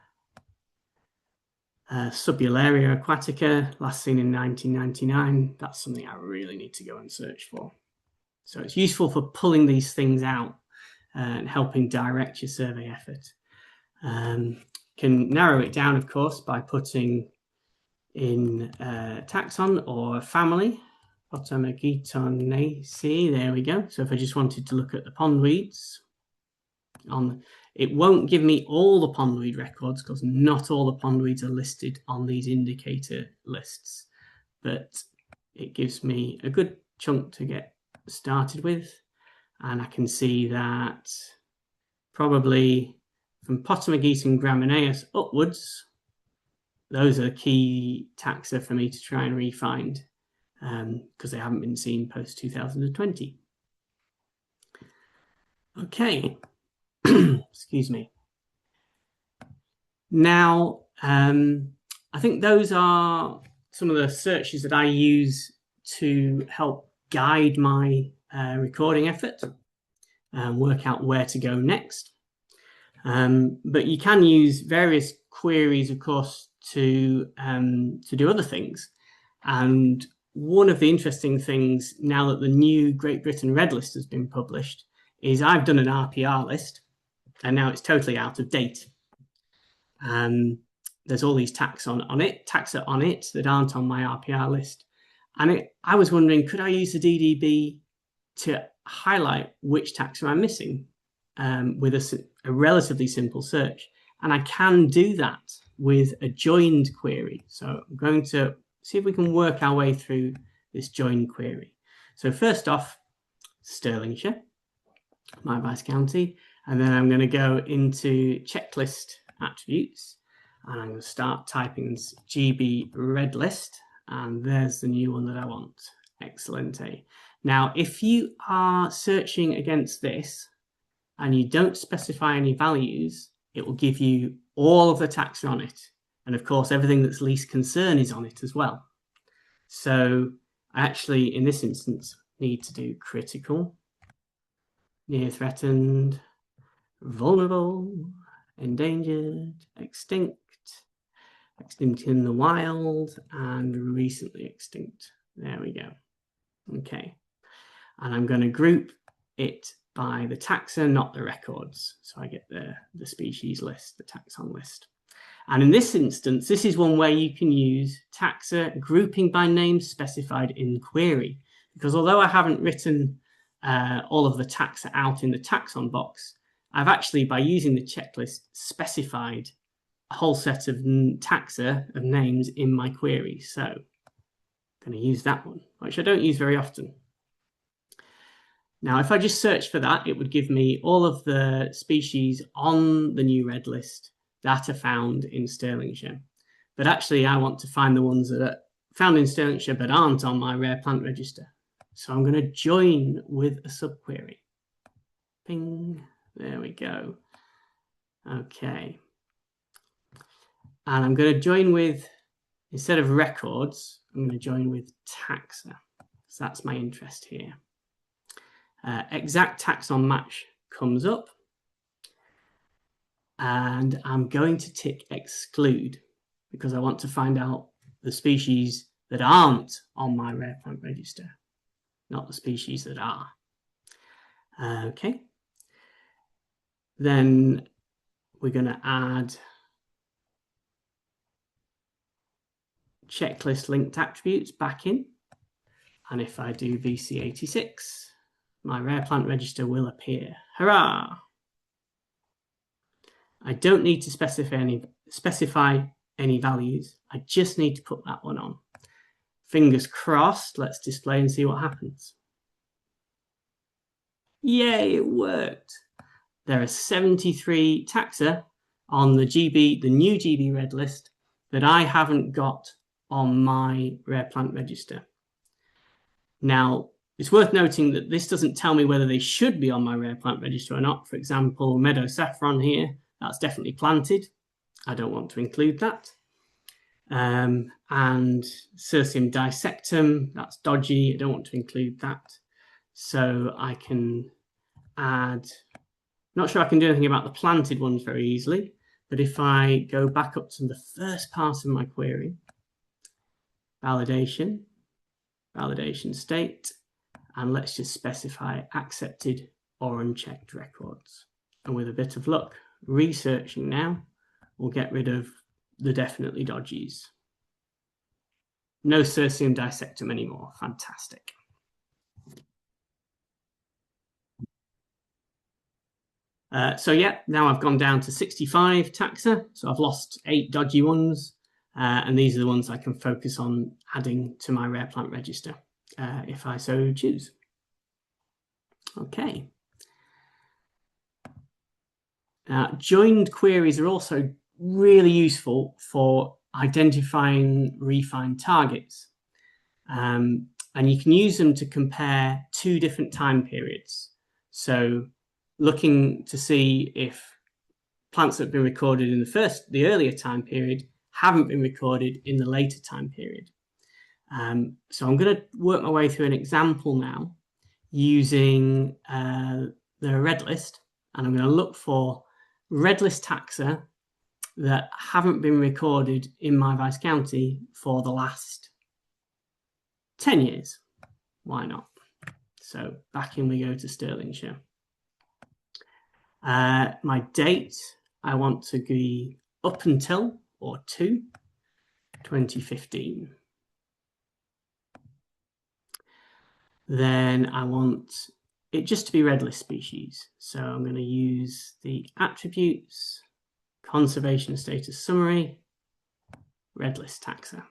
Subularia aquatica, last seen in 1999. That's something I really need to go and search for. So it's useful for pulling these things out and helping direct your survey effort. Can narrow it down, of course, by putting in taxon or family, Potamogetonaceae, there we go. So if I just wanted to look at the pondweeds, it won't give me all the pondweed records because not all the pondweeds are listed on these indicator lists, but it gives me a good chunk to get started with. And I can see that probably from Potamogeton gramineus upwards, those are key taxa for me to try and re-find because they haven't been seen post 2020. Okay, excuse me. Now, I think those are some of the searches that I use to help guide my recording effort and work out where to go next. But you can use various queries, of course, to do other things. And one of the interesting things now that the new Great Britain Red List has been published is I've done an RPR list and now it's totally out of date. There's all these taxa on it that aren't on my RPR list. And I was wondering, could I use the DDB to highlight which taxa I'm missing with a relatively simple search? And I can do that with a joined query. So I'm going to see if we can work our way through this joined query. So first off, Stirlingshire, my Vice County, and then I'm going to go into checklist attributes, and I'm going to start typing GB red list, and there's the new one that I want. Excellent. Now, if you are searching against this and you don't specify any values, it will give you all of the taxa on it. And of course, everything that's least concern is on it as well. So I actually, in this instance, need to do critical, near threatened, vulnerable, endangered, extinct, extinct in the wild, and recently extinct. There we go. Okay. And I'm going to group it by the taxa, not the records. So I get the species list, the taxon list. And in this instance, this is one where you can use taxa grouping by name specified in the query. Because although I haven't written all of the taxa out in the taxon box, I've actually, by using the checklist, specified a whole set of taxa of names in my query. So I'm going to use that one, which I don't use very often. Now, if I just search for that, it would give me all of the species on the new red list that are found in Stirlingshire. But actually, I want to find the ones that are found in Stirlingshire but aren't on my rare plant register. So I'm going to join with a subquery. Ping. There we go. Okay. And I'm going to join with, instead of records, I'm going to join with taxa. So that's my interest here. Exact taxon match comes up. And I'm going to tick exclude because I want to find out the species that aren't on my rare plant register, not the species that are. Okay. Then we're going to add checklist linked attributes back in. And if I do VC86, my rare plant register will appear. Hurrah! I don't need to specify any values. I just need to put that one on. Fingers crossed. Let's display and see what happens. Yay, it worked. There are 73 taxa on the new GB red list that I haven't got on my rare plant register. Now, it's worth noting that this doesn't tell me whether they should be on my rare plant register or not. For example, meadow saffron here, that's definitely planted. I don't want to include that. And Cirsium dissectum, that's dodgy. I don't want to include that. So I can add, not sure I can do anything about the planted ones very easily, but if I go back up to the first part of my query, validation state, and let's just specify accepted or unchecked records. And with a bit of luck, researching now will get rid of the definitely dodgies. No Cirsium dissectum anymore. Fantastic. So yeah, now I've gone down to 65 taxa. So I've lost 8 dodgy ones. And these are the ones I can focus on adding to my rare plant register if I so choose. Okay. Joined queries are also really useful for identifying refined targets. And you can use them to compare 2 different time periods. So looking to see if plants that have been recorded in the earlier time period haven't been recorded in the later time period. So I'm going to work my way through an example now using the red list, and I'm going to look for red list taxa that haven't been recorded in my Vice County for the last 10 years. Why not? So back in we go to Stirlingshire. My date, I want to be up until or to 2015. Then I want it just to be red list species. So I'm going to use the attributes, conservation status summary, red list taxa.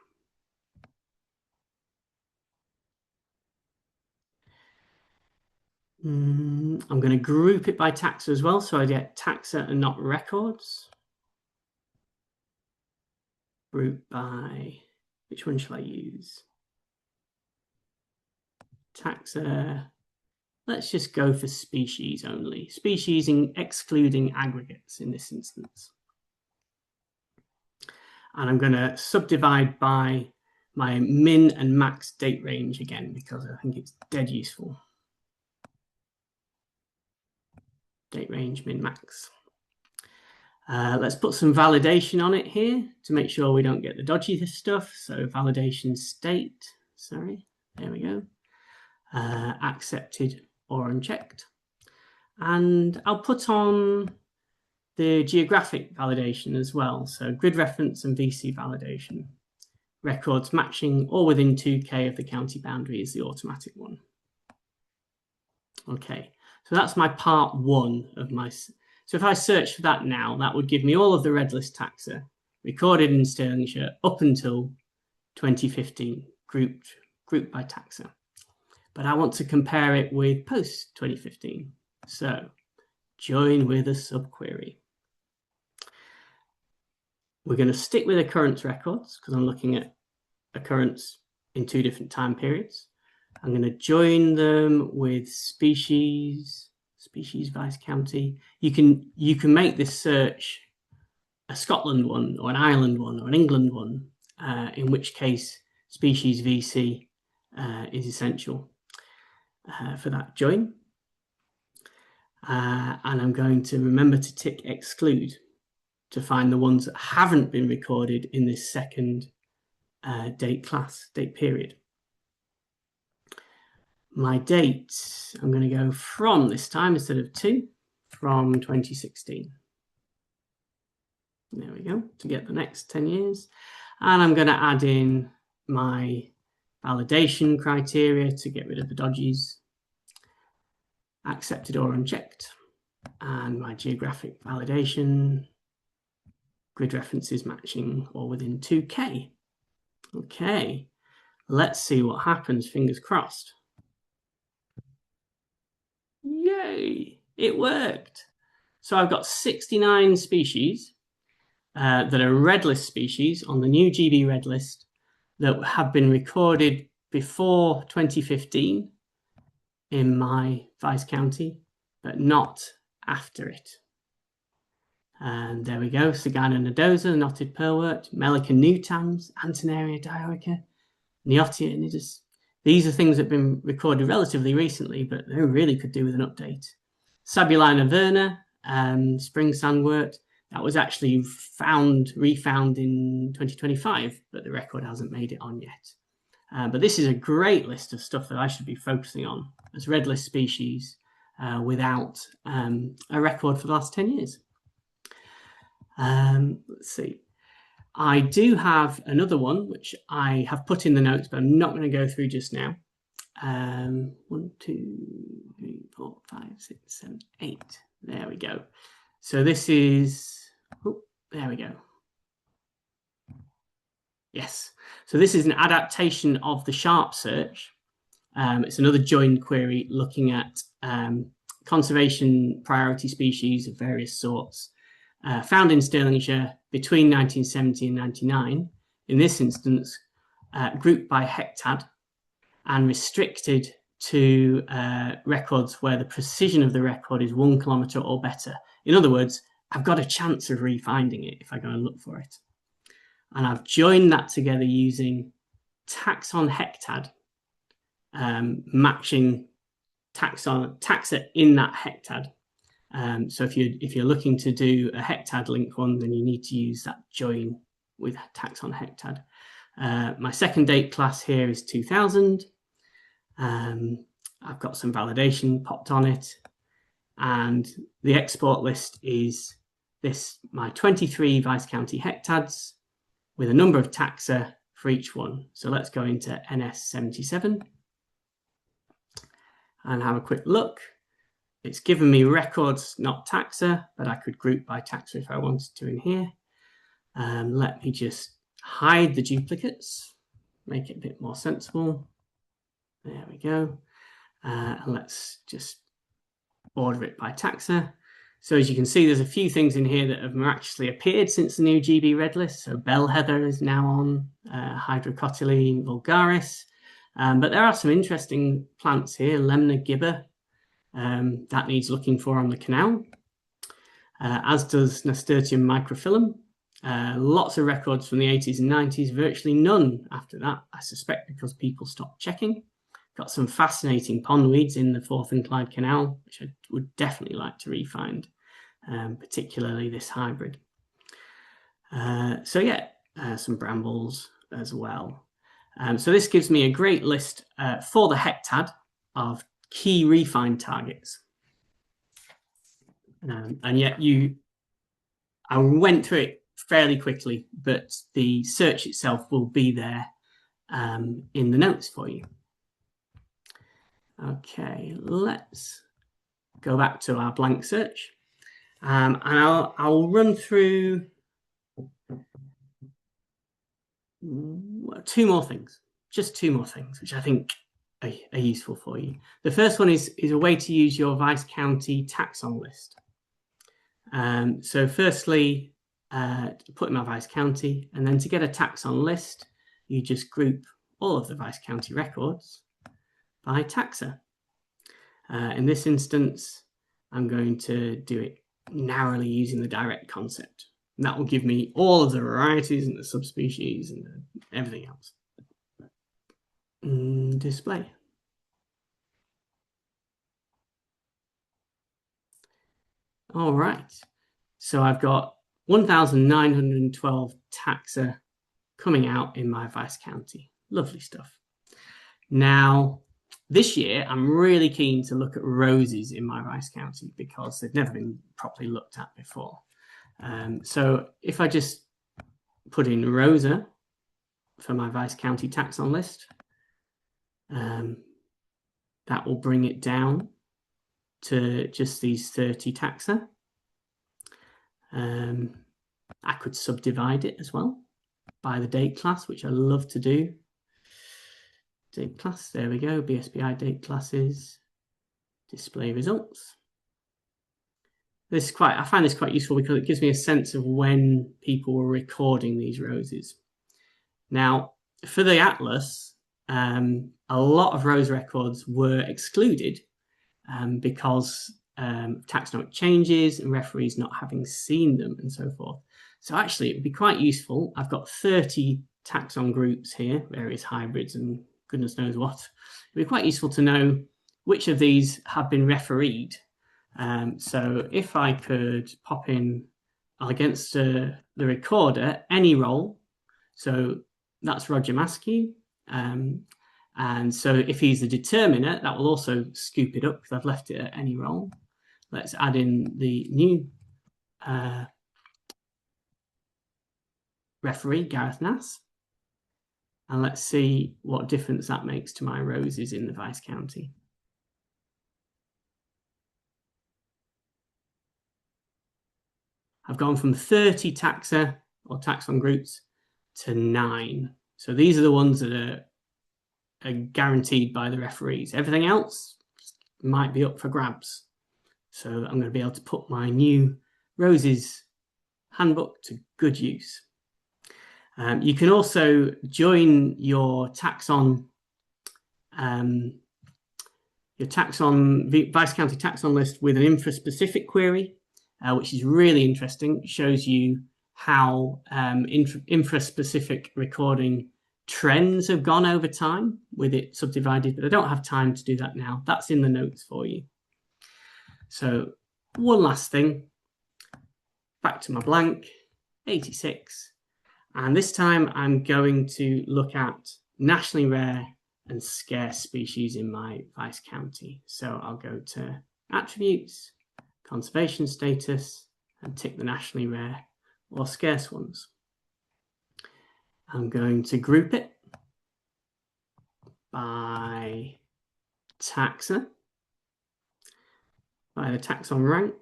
I'm going to group it by taxa as well, so I get taxa and not records. Group by, which one shall I use? Taxa, let's just go for species only. Species excluding aggregates in this instance. And I'm going to subdivide by my min and max date range again, because I think it's dead useful. Date range, min, max. Let's put some validation on it here to make sure we don't get the dodgy stuff. So validation state, sorry, there we go. Accepted or unchecked. And I'll put on the geographic validation as well. So grid reference and VC validation. Records matching or within 2K of the county boundary is the automatic one. Okay, so that's my part one of my... So if I search for that now, that would give me all of the red list taxa recorded in Stirlingshire up until 2015, grouped by taxa. But I want to compare it with post 2015. So join with a subquery. We're going to stick with occurrence records because I'm looking at occurrence in 2 different time periods. I'm going to join them with species vice county. You can make this search a Scotland one or an Ireland one or an England one, in which case species VC is essential for that join. And I'm going to remember to tick exclude to find the ones that haven't been recorded in this second date period. My date, I'm going to go from this time instead of 2, from 2016. There we go, to get the next 10 years. And I'm going to add in my validation criteria to get rid of the dodgies, accepted or unchecked, and my geographic validation, grid references matching or within 2K. Okay, let's see what happens, fingers crossed. Yay, it worked. So I've got 69 species that are red list species on the new GB red list that have been recorded before 2015 in my vice county, but not after it. And there we go, Sagana nodosa, knotted pearlwort, Melica nutans, Antenaria dioica, Neotia nidus. These are things that have been recorded relatively recently, but they really could do with an update. Sabulina verna, spring sandwort, that was actually refound in 2025, but the record hasn't made it on yet. But this is a great list of stuff that I should be focusing on as red list species without a record for the last 10 years. Let's see. I do have another one, which I have put in the notes, but I'm not going to go through just now. 1, 2, 3, 4, 5, 6, 7, 8. There we go. So this is, there we go. Yes. So this is an adaptation of the Sharp search. It's another joined query looking at conservation priority species of various sorts found in Stirlingshire between 1970 and 99. In this instance, grouped by hectad and restricted to records where the precision of the record is 1 kilometre or better. In other words, I've got a chance of refinding it if I go and look for it. And I've joined that together using taxon hectad, matching taxa in that hectad. So if you're looking to do a hectad linked one, then you need to use that join with taxon hectad. My second date class here is 2000. I've got some validation popped on it, and the export list is this, my 23 vice county hectads with a number of taxa for each one. So let's go into NS77 and have a quick look. It's given me records, not taxa, but I could group by taxa if I wanted to in here. Let me just hide the duplicates, make it a bit more sensible. There we go. And let's just order it by taxa. So as you can see, there's a few things in here that have miraculously appeared since the new GB red list. So bell heather is now on, Hydrocotyledon vulgaris. But there are some interesting plants here, Lemna gibber. That needs looking for on the canal, as does Nasturtium microphyllum. Lots of records from the 80s and 90s, virtually none after that, I suspect because people stopped checking. Got some fascinating pondweeds in the Forth and Clyde Canal, which I would definitely like to re-find, particularly this hybrid. Some brambles as well. So this gives me a great list for the hectad of key re-find targets. And yet I went through it fairly quickly, but the search itself will be there in the notes for you. Okay, let's go back to our blank search. And I'll run through two more things, just two more things, which I think are useful for you. The first one is a way to use your Vice County taxon list. So firstly, put in my Vice County, and then to get a taxon list, you just group all of the Vice County records by taxa. In this instance, I'm going to do it narrowly using the direct concept. And that will give me all of the varieties and the subspecies and everything else. Display. All right. So I've got 1,912 taxa coming out in my Vice County. Lovely stuff. Now, this year, I'm really keen to look at roses in my Vice County because they've never been properly looked at before. So if I just put in Rosa for my Vice County taxon list, that will bring it down to just these 30 taxa. I could subdivide it as well by the date class, which I love to do. Date class, there we go, BSBI date classes, display results. I find this quite useful because it gives me a sense of when people were recording these roses. Now, for the atlas, a lot of rose records were excluded because taxonomic changes and referees not having seen them and so forth. So actually, it would be quite useful. I've got 30 taxon groups here, various hybrids and goodness knows what. It would be quite useful to know which of these have been refereed. So if I could pop in against the recorder, any role, so that's Roger Maskew. And so if he's the determiner, that will also scoop it up because I've left it at any role. Let's add in the new referee, Gareth Nass. And let's see what difference that makes to my roses in the Vice County. I've gone from 30 taxa or taxon groups to 9. So these are the ones that are guaranteed by the referees. Everything else might be up for grabs. So I'm going to be able to put my new Roses handbook to good use. You can also join your taxon, Vice County taxon list with an infra-specific query, which is really interesting. It shows you how infra-specific recording trends have gone over time with it subdivided, but I don't have time to do that now. That's in the notes for you. So one last thing, back to my blank, 86. And this time I'm going to look at nationally rare and scarce species in my Vice County. So I'll go to attributes, conservation status, and tick the nationally rare or scarce ones. I'm going to group it by taxa, by the taxon rank,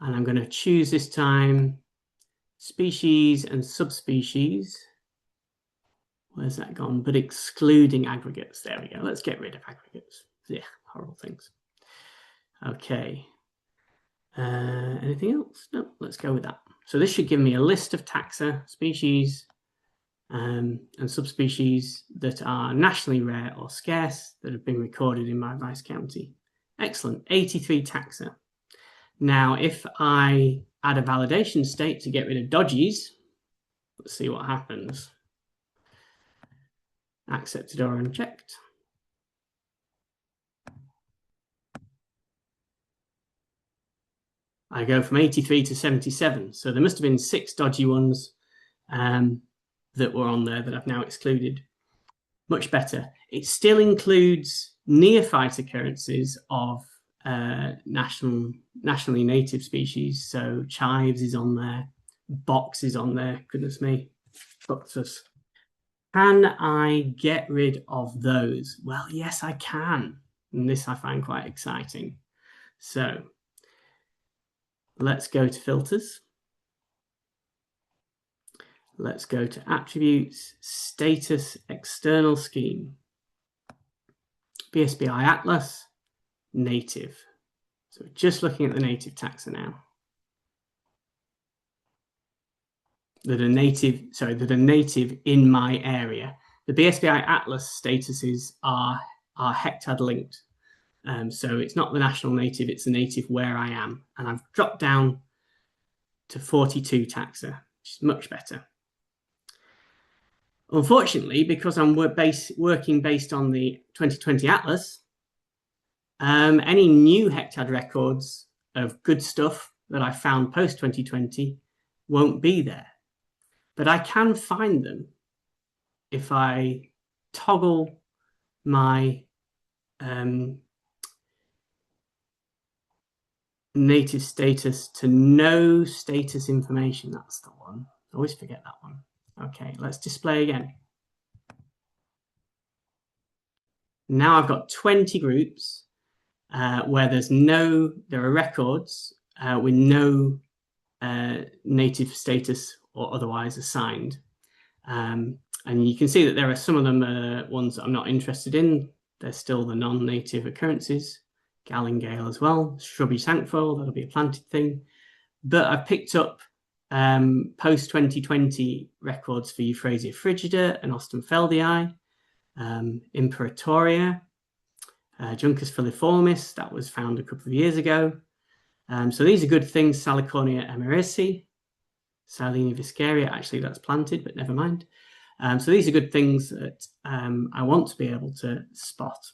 and I'm going to choose this time species and subspecies. Where's that gone? But excluding aggregates. There we go. Let's get rid of aggregates. Yeah, horrible things. Okay. Anything else? No, let's go with that. So this should give me a list of taxa, species, and subspecies that are nationally rare or scarce that have been recorded in my Vice County. Excellent, 83 taxa. Now, if I add a validation state to get rid of dodgies. Let's see what happens. Accepted or unchecked. I go from 83 to 77. So there must have been 6 dodgy ones that were on there that I've now excluded. Much better. It still includes neophyte occurrences of nationally native species. So chives is on there, box is on there. Goodness me, Buctus. Can I get rid of those? Well, yes, I can. And this I find quite exciting. So let's go to filters. Let's go to attributes, status, external scheme, BSBI Atlas, native. So just looking at the native taxa now. That are native in my area. The BSBI Atlas statuses are hectad linked. So it's not the national native, it's the native where I am. And I've dropped down to 42 taxa, which is much better. Unfortunately, because I'm working based on the 2020 Atlas, any new hectad records of good stuff that I found post 2020 won't be there. But I can find them if I toggle my native status to no status information. That's the one. I always forget that one. Okay, let's display again. Now I've got 20 groups where there are records with no native status or otherwise assigned. And you can see that there are some of them ones that I'm not interested in. They're still the non-native occurrences. Gallingale as well, shrubby sancfoil, that'll be a planted thing. But I've picked up post-2020 records for Euphrasia frigida and Ostenfeldii, Imperatoria, Juncus filiformis, that was found a couple of years ago. So these are good things. Salicornia emerisi, Silene viscaria, actually that's planted, but never mind. So these are good things that I want to be able to spot.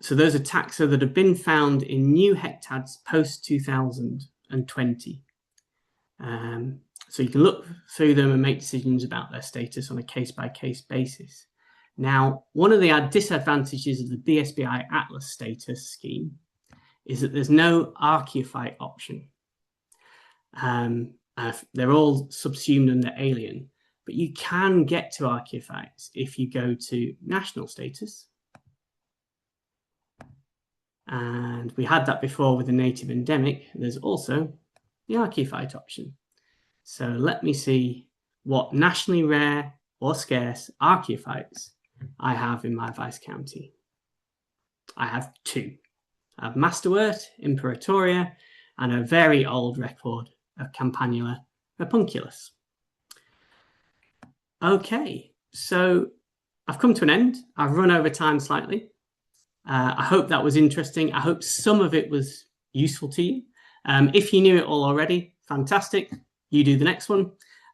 So those are taxa that have been found in new hectads post 2020. So you can look through them and make decisions about their status on a case-by-case basis. Now, one of the disadvantages of the BSBI Atlas status scheme is that there's no archaeophyte option. They're all subsumed under alien, but you can get to archaeophytes if you go to national status. And we had that before with the native endemic. There's also the archaeophyte option. So let me see what nationally rare or scarce archaeophytes I have in my Vice County. I have 2. I have Masterwort, Imperatoria, and a very old record of Campanula rapunculus. Okay, so I've come to an end. I've run over time slightly. I hope that was interesting. I hope some of it was useful to you. If you knew it all already, fantastic. You do the next one.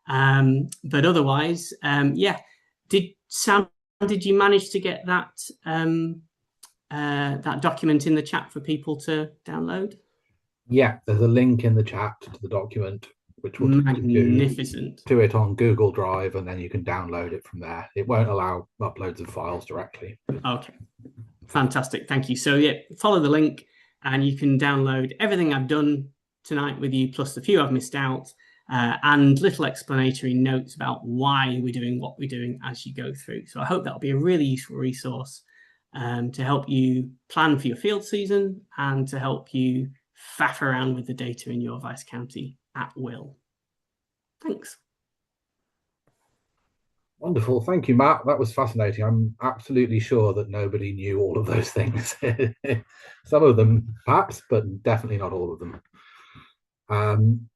But otherwise, yeah. Sam, did you manage to get that that document in the chat for people to download? Yeah, there's a link in the chat to the document, which will magnificent to it on Google Drive, and then you can download it from there. It won't allow uploads of files directly. Okay, fantastic. Thank you. So yeah, follow the link and you can download everything I've done tonight with you, plus the few I've missed out, and little explanatory notes about why we're doing what we're doing as you go through. So I hope that'll be a really useful resource to help you plan for your field season and to help you faff around with the data in your Vice County at will. Thanks. Wonderful. Thank you, Matt. That was fascinating. I'm absolutely sure that nobody knew all of those things. Some of them, perhaps, but definitely not all of them.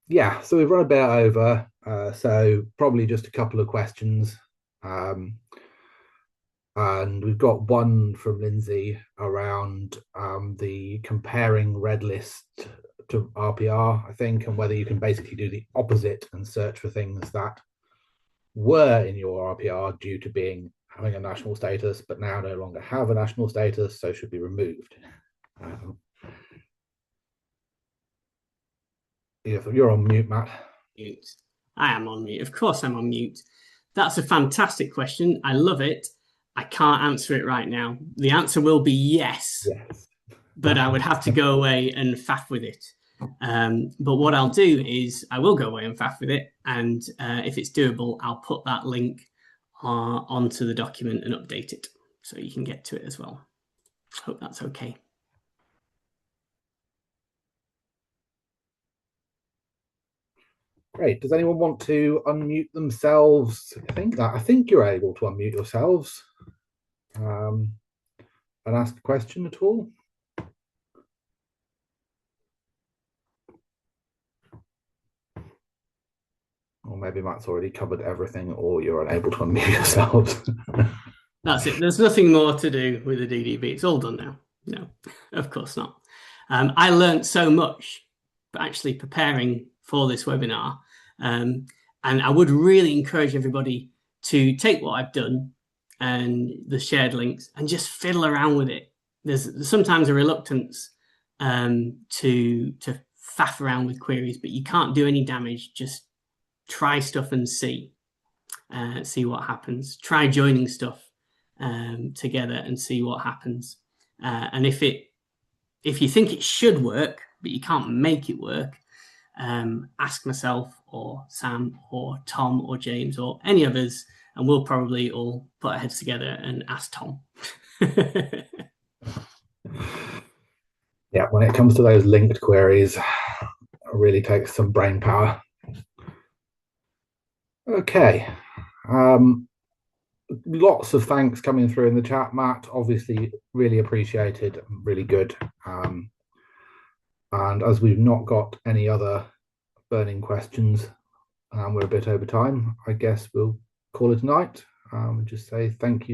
Yeah, so we've run a bit over, so probably just a couple of questions. And we've got one from Lindsay around the comparing red list to RPR, I think, and whether you can basically do the opposite and search for things that were in your RPR due to having a national status, but now no longer have a national status, so should be removed. You're on mute, Matt. Mute. I am on mute. Of course, I'm on mute. That's a fantastic question. I love it. I can't answer it right now. The answer will be yes. But I would have to go away and faff with it. But what I'll do is I will go away and faff with it. And if it's doable, I'll put that link onto the document and update it so you can get to it as well. Hope that's okay. Great. Does anyone want to unmute themselves? I think you're able to unmute yourselves and ask a question at all. Or maybe Matt's already covered everything, or you're unable to unmute yourselves. That's it. There's nothing more to do with the DDB. It's all done now. No, of course not. I learned so much actually preparing for this webinar. And I would really encourage everybody to take what I've done and the shared links and just fiddle around with it. There's sometimes a reluctance to faff around with queries, but you can't do any damage. Just try stuff and see what happens. Try joining stuff together and see what happens. And if you think it should work, but you can't make it work, ask myself or Sam or Tom or James or any of us, and we'll probably all put our heads together and ask Tom. Yeah, when it comes to those linked queries, it really takes some brain power. Okay. Lots of thanks coming through in the chat, Matt. Obviously, really appreciated, really good. And as we've not got any other burning questions, we're a bit over time, I guess we'll call it a night. Just say thank you to